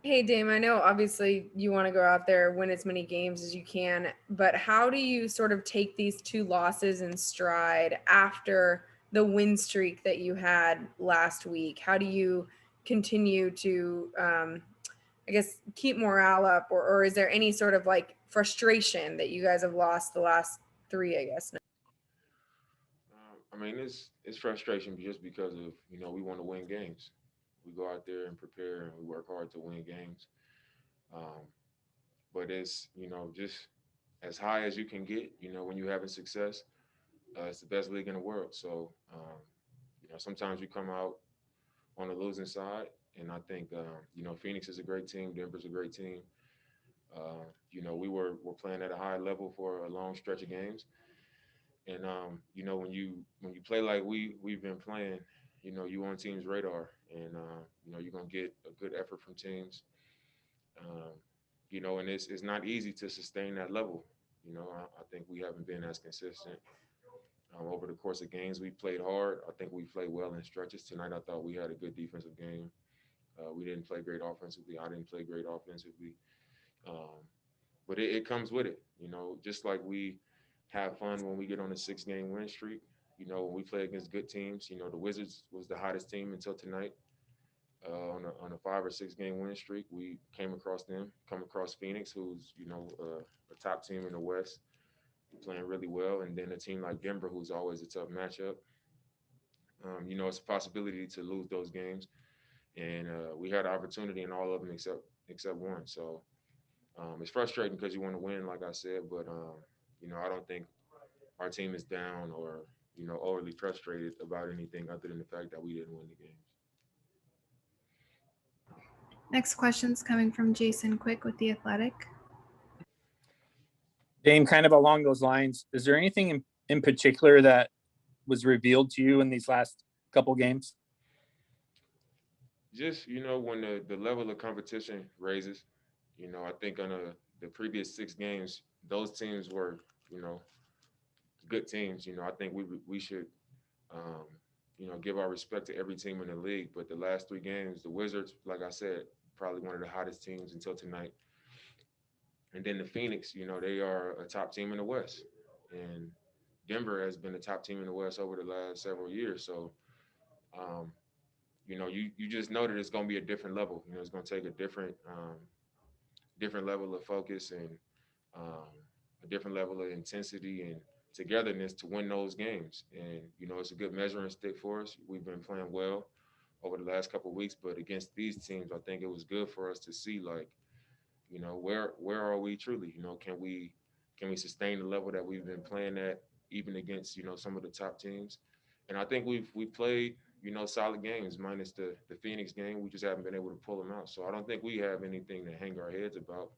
Hey, Dame, I know obviously you want to go out there, win as many games as you can, but how do you sort of take these two losses in stride after the win streak that you had last week? How do you continue to, I guess, keep morale up, or is there any sort of like frustration that you guys have lost the last three, I guess? I mean, it's frustration just because of we want to win games. We go out there and prepare, and we work hard to win games. Um, but it's just as high as you can get. When you're having success, it's the best league in the world. So sometimes you come out on the losing side, and I think Phoenix is a great team. Denver's a great team. We were playing at a high level for a long stretch of games, and when you play like we've been playing, you on teams' radar, and you're gonna get a good effort from teams. Um, and it's not easy to sustain that level. I think we haven't been as consistent over the course of games. We played hard. I think we played well in stretches tonight. I thought we had a good defensive game. We didn't play great offensively. I didn't play great offensively. Um, but it comes with it. Just like we have fun when we get on a 6 game win streak. When we play against good teams. The Wizards was the hottest team until tonight. On a 5 or 6 game win streak, we came across them, come across Phoenix, who's a top team in the West, playing really well, and then a team like Denver, who's always a tough matchup. It's a possibility to lose those games, and we had an opportunity in all of them except one. So it's frustrating because you want to win, like I said, but I don't think our team is down or overly frustrated about anything other than the fact that we didn't win the games. Next question's coming from Jason Quick with The Athletic. Dame, kind of along those lines, is there anything in particular that was revealed to you in these last couple games? Just when the level of competition raises, I think on the previous 6 games, those teams were good teams. I think we should give our respect to every team in the league. But the last 3 games, the Wizards, like I said, probably one of the hottest teams until tonight. And then the Phoenix, they are a top team in the West, and Denver has been a top team in the West over the last several years. So, um, you just know that it's going to be a different level. It's going to take a different level of focus and um, a different level of intensity and togetherness to win those games. And it's a good measuring stick for us. We've been playing well over the last couple of weeks, but against these teams, I think it was good for us to see like, where are we truly? Can we sustain the level that we've been playing at even against some of the top teams? And I think we've played solid games minus the Phoenix game. We just haven't been able to pull them out. So I don't think we have anything to hang our heads about.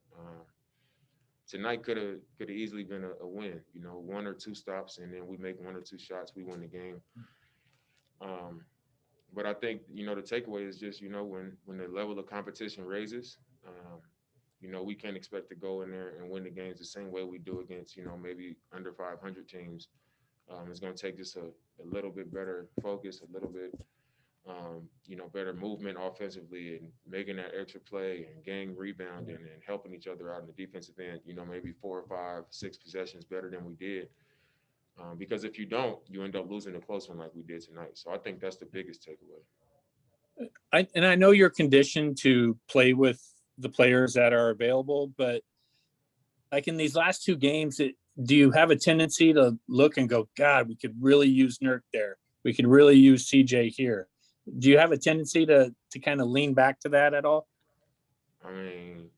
Tonight could have easily been a win. 1 or 2 stops, and then we make 1 or 2 shots, we win the game. Um, but I think the takeaway is just when the level of competition raises, we can't expect to go in there and win the games the same way we do against maybe under 500 teams. It's going to take just a little bit better focus, a little bit better movement offensively, and making that extra play and gang rebounding and helping each other out in the defensive end. Maybe 4 or 5, 6 possessions better than we did. Because if you don't, you end up losing a close one like we did tonight. So I think that's the biggest takeaway. I know you're conditioned to play with the players that are available, but like in these last 2 games, do you have a tendency to look and go, God, we could really use Nurk there. We could really use CJ here. Do you have a tendency to kind of lean back to that at all? I mean,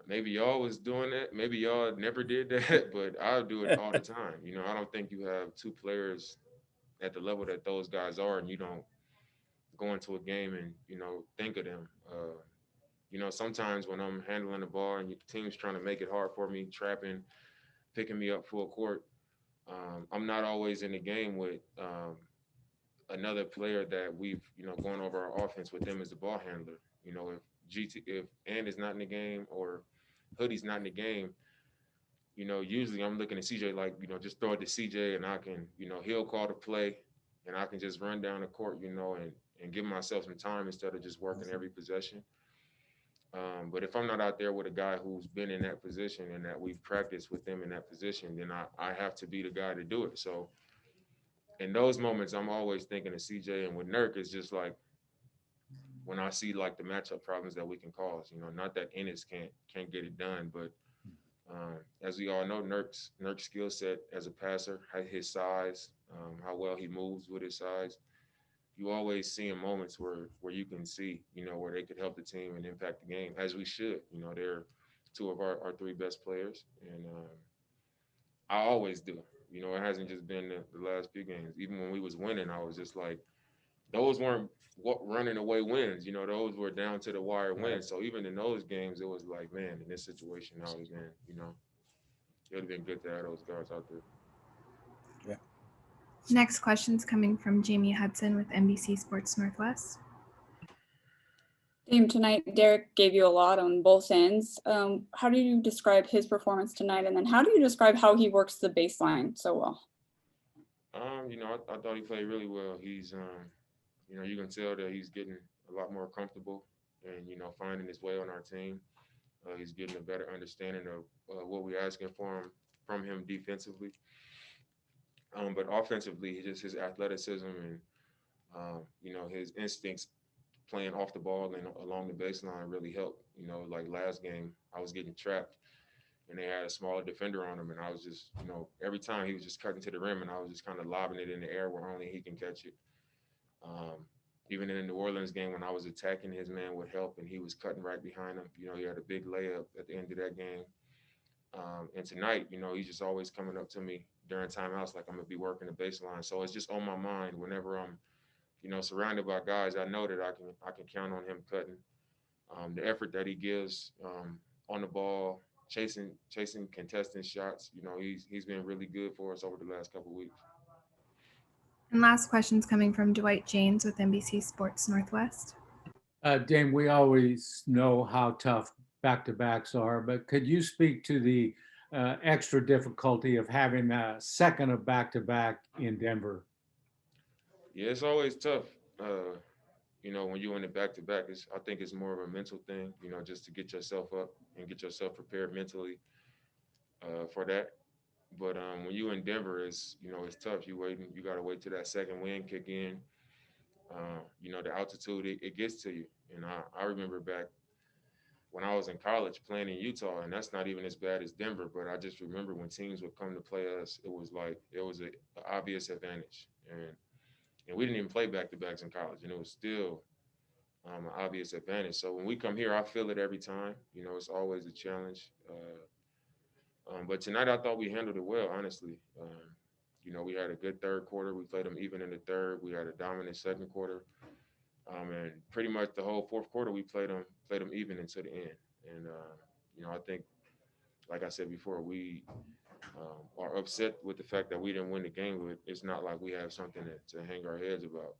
maybe y'all was doing that. Maybe y'all never did that, but I'll do it all the time. I don't think you have 2 players at the level that those guys are, and you don't go into a game and think of them. Sometimes when I'm handling the ball and your team's trying to make it hard for me, trapping, picking me up full court, I'm not always in the game with another player that we've gone over our offense with them as the ball handler. If And is not in the game or Hoodie's not in the game, usually I'm looking at CJ like just throw it to CJ and I can he'll call the play and I can just run down the court and give myself some time instead of just working every possession. But if I'm not out there with a guy who's been in that position and that we've practiced with them in that position, then I have to be the guy to do it. So in those moments, I'm always thinking of CJ, and with Nurk, it's just like when I see like the matchup problems that we can cause. Not that Ennis can't get it done, but as we all know, Nurk's skill set as a passer, his size, how well he moves with his size. You always see in moments where you can see, where they could help the team and impact the game, as we should. They're two of our three best players, and I always do. It hasn't just been the last few games. Even when we was winning, I was just like, those weren't running away wins. Those were down to the wire wins. So even in those games, it was like, man, in this situation, I was in, it would have been good to have those guys out there. Yeah. Next question's coming from Jamie Hudson with NBC Sports Northwest. Dame, tonight Derek gave you a lot on both ends. How do you describe his performance tonight, and then how do you describe how he works the baseline so well? I thought he played really well. He's, you can tell that he's getting a lot more comfortable and finding his way on our team. He's getting a better understanding of what we're asking from him defensively. But offensively, just his athleticism and his instincts playing off the ball and along the baseline really helped. Like last game, I was getting trapped and they had a smaller defender on him, and I was just, every time he was just cutting to the rim, and I was just kind of lobbing it in the air where only he can catch it. Even in the New Orleans game, when I was attacking, his man would help, and he was cutting right behind him. He had a big layup at the end of that game. And tonight, he's just always coming up to me during timeouts like I'm gonna be working the baseline. So it's just on my mind whenever I'm, surrounded by guys. I know that I can count on him cutting. The effort that he gives on the ball, chasing contesting shots. He's been really good for us over the last couple of weeks. And last question's coming from Dwight James with NBC Sports Northwest. Dame, we always know how tough back-to-backs are, but could you speak to the extra difficulty of having a second of back-to-back in Denver? Yeah, it's always tough. When you're in the back-to-back, I think it's more of a mental thing, just to get yourself up and get yourself prepared mentally for that. But when you're in Denver, it's tough. You got to wait till that second wind kick in. The altitude, it gets to you. And I remember back when I was in college playing in Utah, and that's not even as bad as Denver, but I just remember when teams would come to play us, it was an obvious advantage. And we didn't even play back-to-backs in college, and it was still an obvious advantage. So when we come here, I feel it every time. It's always a challenge. But tonight I thought we handled it well, honestly. We had a good third quarter. We played them even in the third. We had a dominant second quarter. And pretty much the whole fourth quarter, we played them even until the end. And, I think, like I said before, we are upset with the fact that we didn't win the game, but it's not like we have something to hang our heads about.